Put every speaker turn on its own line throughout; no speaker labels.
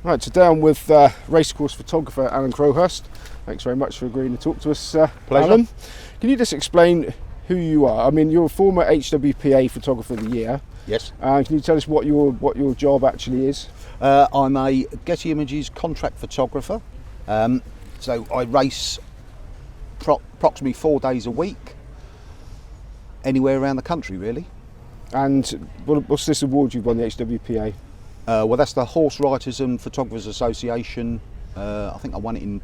Right, today I'm with Racecourse photographer Alan Crowhurst. Thanks very much for agreeing to talk to us,
Pleasure.
Alan. Can you just explain who you are? I mean, you're a former HWPA Photographer of the Year.
Yes.
Can you tell us what your job actually is?
I'm a Getty Images contract photographer. So I race approximately 4 days a week, anywhere around the country really.
And what's this award you've won, the HWPA?
Well, that's the Horse Writers and Photographers Association. I think I won it in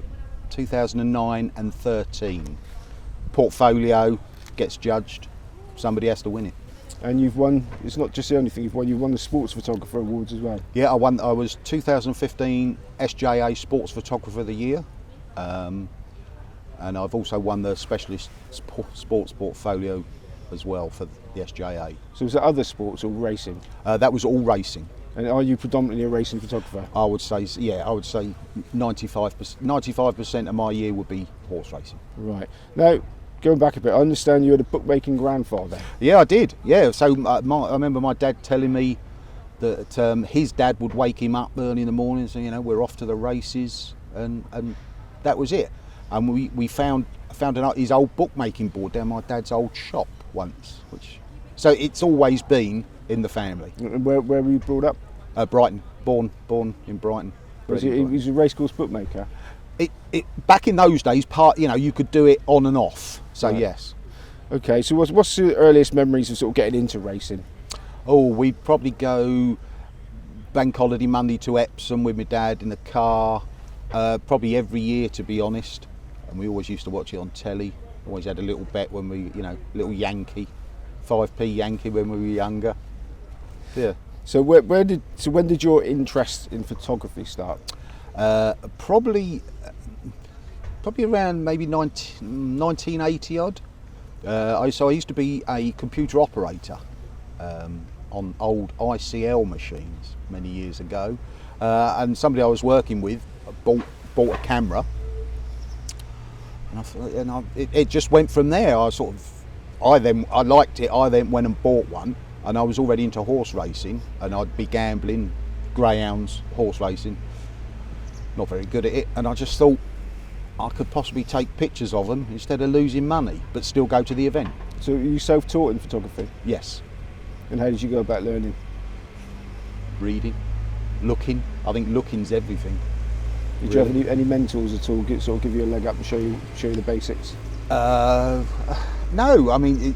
2009 and 13. Portfolio gets judged, somebody has to win it.
And you've won, it's not just the only thing you've won the Sports Photographer Awards as well.
Yeah, I was 2015 SJA Sports Photographer of the Year. And I've also won the Specialist Sports Portfolio as well for the SJA.
So was that other sports or racing?
That was all racing.
And are you predominantly a racing photographer?
I would say, yeah, I would say 95% of my year would be horse racing.
Right. Now, going back a bit, I understand you had a bookmaking grandfather.
Yeah, I did. Yeah, so I remember my dad telling me that his dad would wake him up early in the morning and say, you know, we're off to the races, and that was it. And we found his old bookmaking board down my dad's old shop once, so it's always been in the family.
Where were you brought up?
Brighton, born in Brighton.
He was a racecourse bookmaker.
Back in those days, you could do it on and off. So right. Yes.
Okay, so what's the earliest memories of sort of getting into racing?
Oh, we'd probably go bank holiday Monday to Epsom with my dad in the car, probably every year to be honest. And we always used to watch it on telly. Always had a little bet when we, little Yankee, 5p Yankee when we were younger. Yeah. So
when did your interest in photography start?
Probably around maybe 1980 odd. So I used to be a computer operator on old ICL machines many years ago, and somebody I was working with bought a camera, and it just went from there. I liked it. I then went and bought one, and I was already into horse racing, and I'd be gambling, greyhounds, horse racing. Not very good at it, and I just thought I could possibly take pictures of them instead of losing money, but still go to the event.
So you self-taught in photography?
Yes.
And how did you go about learning?
Reading, looking. I think looking's everything.
Did you have any mentors at all, sort of give you a leg up and show you the basics?
No, I mean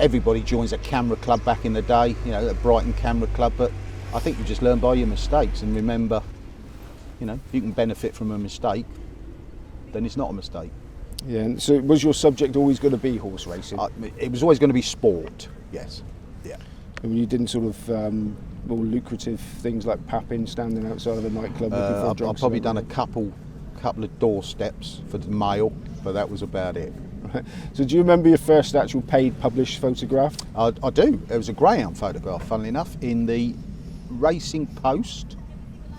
everybody joins a camera club back in the day, a Brighton camera club, but I think you just learn by your mistakes and remember, if you can benefit from a mistake, then it's not a mistake.
Yeah, and so was your subject always going to be horse racing?
It was always going to be sport, yes. Yeah.
And you didn't sort of more lucrative things like papping, standing outside of a nightclub looking for a drug?
I've probably done a couple of doorsteps for the mail, but that was about it.
Right. So do you remember your first actual paid published photograph?
I do. It was a greyhound photograph, funnily enough, in the Racing Post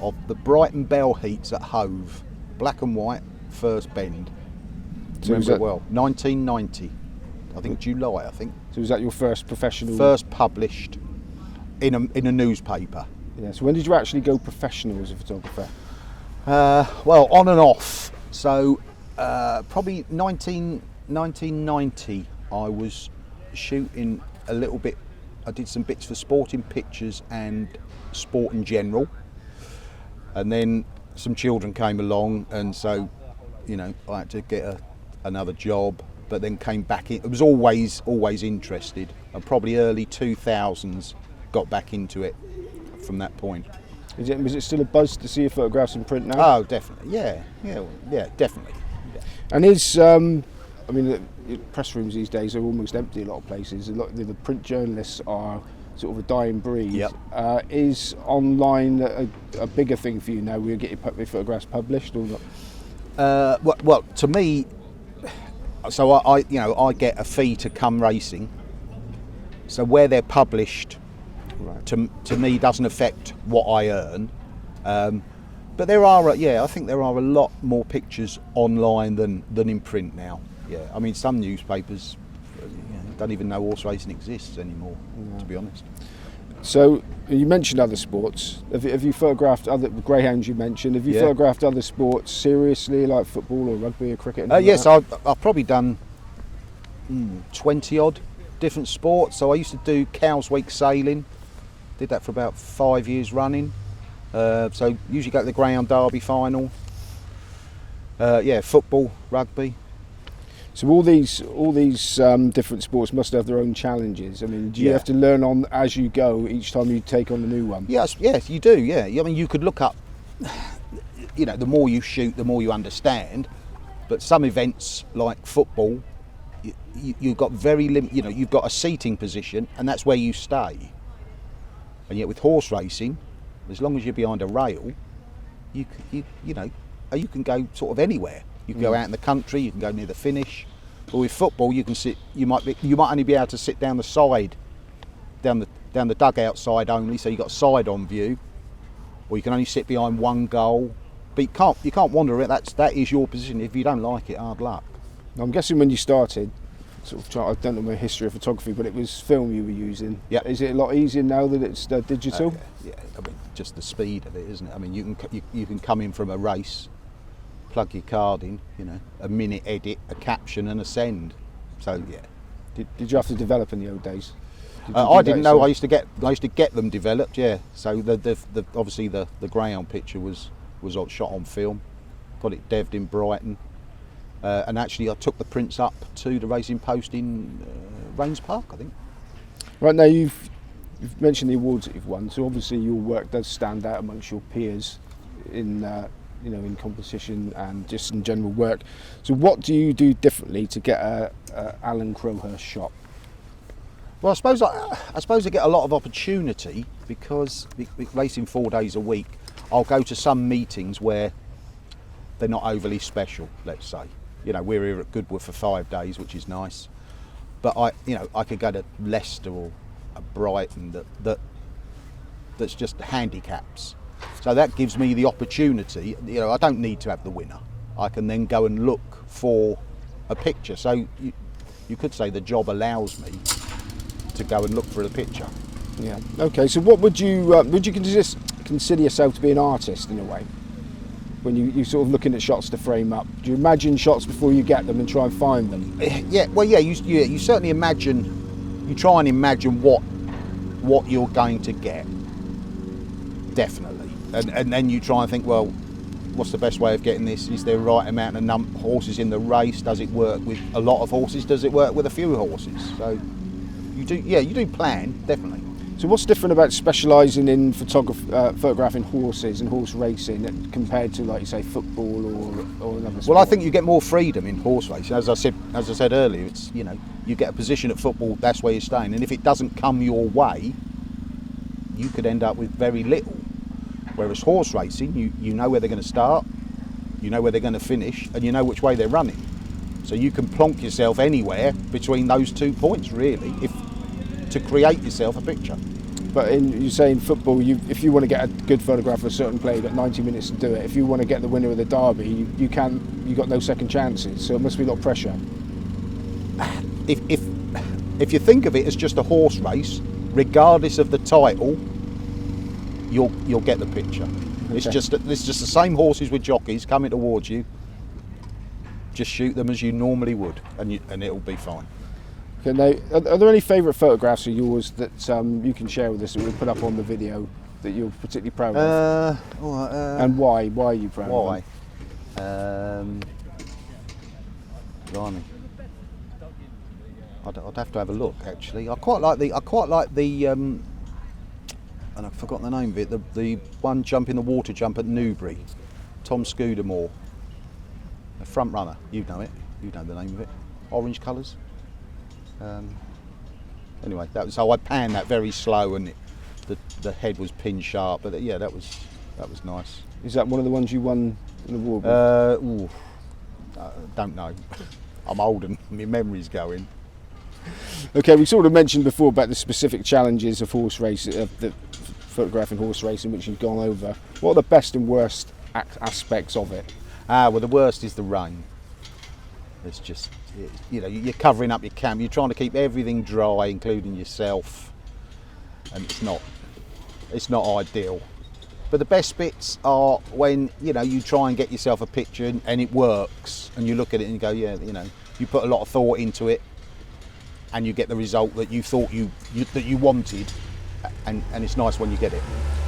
of the Brighton Bell Heats at Hove, black and white, first bend.
So
remember it well. 1990, I think July.
So was that your first professional?
First published in a newspaper.
Yeah. So when did you actually go professional as a photographer?
Well, on and off. So probably 1990, I was shooting a little bit. I did some bits for Sporting Pictures and Sport in General. And then some children came along, and so, I had to get another job, but then came back in. I was always interested, and probably early 2000s got back into it from that point.
Was it still a buzz to see your photographs in print now?
Oh, definitely, yeah, definitely. Yeah.
And the press rooms these days are almost empty a lot of places. A lot of the print journalists are sort of a dying breed.
Yep.
Is online a bigger thing for you now? Will you get your photographs published or not?
Well, to me, so I get a fee to come racing. So where they're published, right, to me doesn't affect what I earn. But I think there are a lot more pictures online than in print now. Yeah, I mean some newspapers don't even know horse racing exists anymore, to be honest.
So you mentioned other sports. Have you photographed other greyhounds? You mentioned. Have you photographed other sports seriously, like football or rugby or cricket?
Yes, I've probably done 20 odd different sports. So I used to do Cows Week sailing. Did that for about 5 years running. So usually go to the Greyhound Derby final. Football, rugby.
So all these different sports must have their own challenges. I mean, do you have to learn on as you go each time you take on a new one?
Yes, you do. Yeah, I mean, you could look up. The more you shoot, the more you understand. But some events like football, you've got very you've got a seating position, and that's where you stay. And yet with horse racing, as long as you're behind a rail, you can go sort of anywhere. You can go out in the country, you can go near the finish. But with football, you can sit. You might only be able to sit down the side, down the dugout side only. So you got side on view, or you can only sit behind one goal. But you can't wander it. That is your position. If you don't like it, hard luck.
I'm guessing when you started, I don't know my history of photography, but it was film you were using.
Yeah.
Is it a lot easier now that it's digital?
Yeah. I mean, just the speed of it, isn't it? I mean, you can come in from a race, plug your card in, a minute edit, a caption, and a send. So yeah.
Did you have to develop in the old days?
I didn't know. I used to get them developed. Yeah. So obviously the greyhound picture was shot on film. Got it dev'd in Brighton. And actually I took the prints up to the Racing Post in Rains Park, I think.
Right, now you've mentioned the awards that you've won, so obviously your work does stand out amongst your peers in in competition and just in general work. So what do you do differently to get a Alan Crowhurst shot?
Well, I suppose I get a lot of opportunity because racing 4 days a week. I'll go to some meetings where they're not overly special, let's say. We're here at Goodwood for 5 days, which is nice. But I could go to Leicester or Brighton that's just handicaps. So that gives me the opportunity. I don't need to have the winner. I can then go and look for a picture. So you could say the job allows me to go and look for a picture.
Yeah. Okay. So what would you consider yourself to be an artist in a way? When you sort of looking at shots to frame up, do you imagine shots before you get them and try and find them?
Yeah. Well, yeah. You certainly imagine. You try and imagine what you're going to get. Definitely. And then you try and think, well, what's the best way of getting this? Is there a right amount of horses in the race? Does it work with a lot of horses? Does it work with a few horses? So you do plan, definitely.
So what's different about specialising in photographing horses and horse racing compared to, like you say, football or another sport?
Well, I think you get more freedom in horse racing. As I said earlier, it's you get a position at football, that's where you're staying, and if it doesn't come your way, you could end up with very little. Whereas horse racing, you know where they're going to start, you know where they're going to finish, and you know which way they're running. So you can plonk yourself anywhere between those 2 points, really, to create yourself a picture.
But you say in football, if you want to get a good photograph of a certain player, you've got 90 minutes to do it. If you want to get the winner of the derby, you've got no second chances. So it must be a lot of pressure.
If you think of it as just a horse race, regardless of the title, you'll get the picture. Okay. It's just the same horses with jockeys coming towards you. Just shoot them as you normally would, and it'll be fine.
Okay, now, are there any favourite photographs of yours that you can share with us that we'll put up on the video that you're particularly proud of? And why? Why are you proud of them?
Blimey. I'd have to have a look. Actually, I quite like the and I've forgotten the name of it. The one the water jump at Newbury, Tom Scudamore, the front runner. You know it. You know the name of it. Orange colours. Anyway, that was how I panned that very slow, and the head was pin sharp. But yeah, that was nice.
Is that one of the ones you won an award with?
Don't know. I'm old and my memory's going.
Okay, we sort of mentioned before about the specific challenges of horse racing, photographing horse racing, which you've gone over. What are the best and worst aspects of it?
Well, the worst is the rain. It's just, you're covering up your camp. You're trying to keep everything dry, including yourself, and it's not. it's not ideal. But the best bits are when, you know, you try and get yourself a picture and it works, and you look at it and you go, yeah, you know, you put a lot of thought into it, and you get the result that you thought that you wanted, and it's nice when you get it.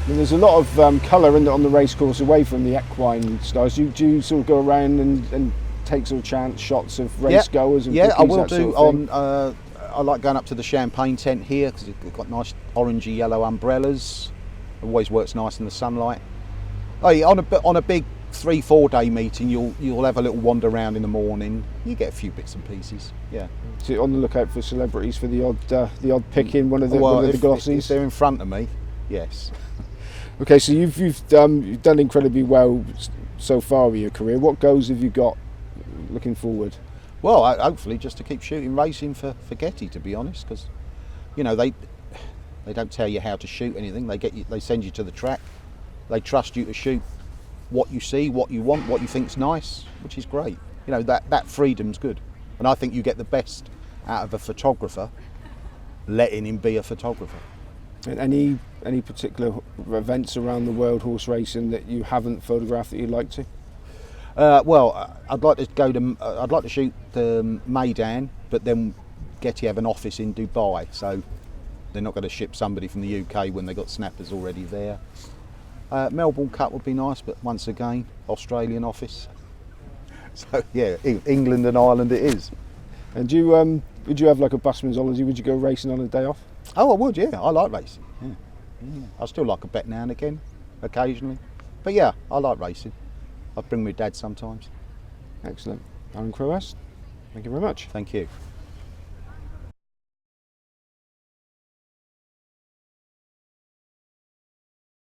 I mean, there's a lot of colour on the racecourse away from the equine styles. Do you sort of go around and take sort of chance shots of race goers? And
yeah, I
bookies,
will
that
do.
sort of thing?
I like going up to the champagne tent here because it's got nice orangey yellow umbrellas. It always works nice in the sunlight. Oh, yeah, on a big 3-4 day meeting, you'll have a little wander around in the morning. You get a few bits and pieces. Yeah.
So on the lookout for celebrities for the odd pick in one of the
If
glossies.
they're in front of me, yes.
Okay, so you've done incredibly well so far with your career. What goals have you got looking forward?
Well, hopefully just to keep shooting racing for Getty, to be honest, because you know they don't tell you how to shoot anything. They send you to the track. They trust you to shoot what you see, what you want, what you think's nice, which is great. You know, that freedom's good, and I think you get the best out of a photographer letting him be a photographer.
And any particular events around the world horse racing that you haven't photographed that you'd like to?
Well, I'd like to shoot the Maidan, but then Getty have an office in Dubai, so they're not going to ship somebody from the UK when they've got snappers already there. Melbourne Cup would be nice, but once again, Australian office. So yeah, England and Ireland it is.
And would you have like a busman's holiday? Would you go racing on a day off?
Oh, I would, yeah. I like racing. Yeah. I still like a bet now and again, occasionally. But yeah, I like racing. I bring my dad sometimes.
Excellent. Alan Crowhurst, thank you very much.
Thank you.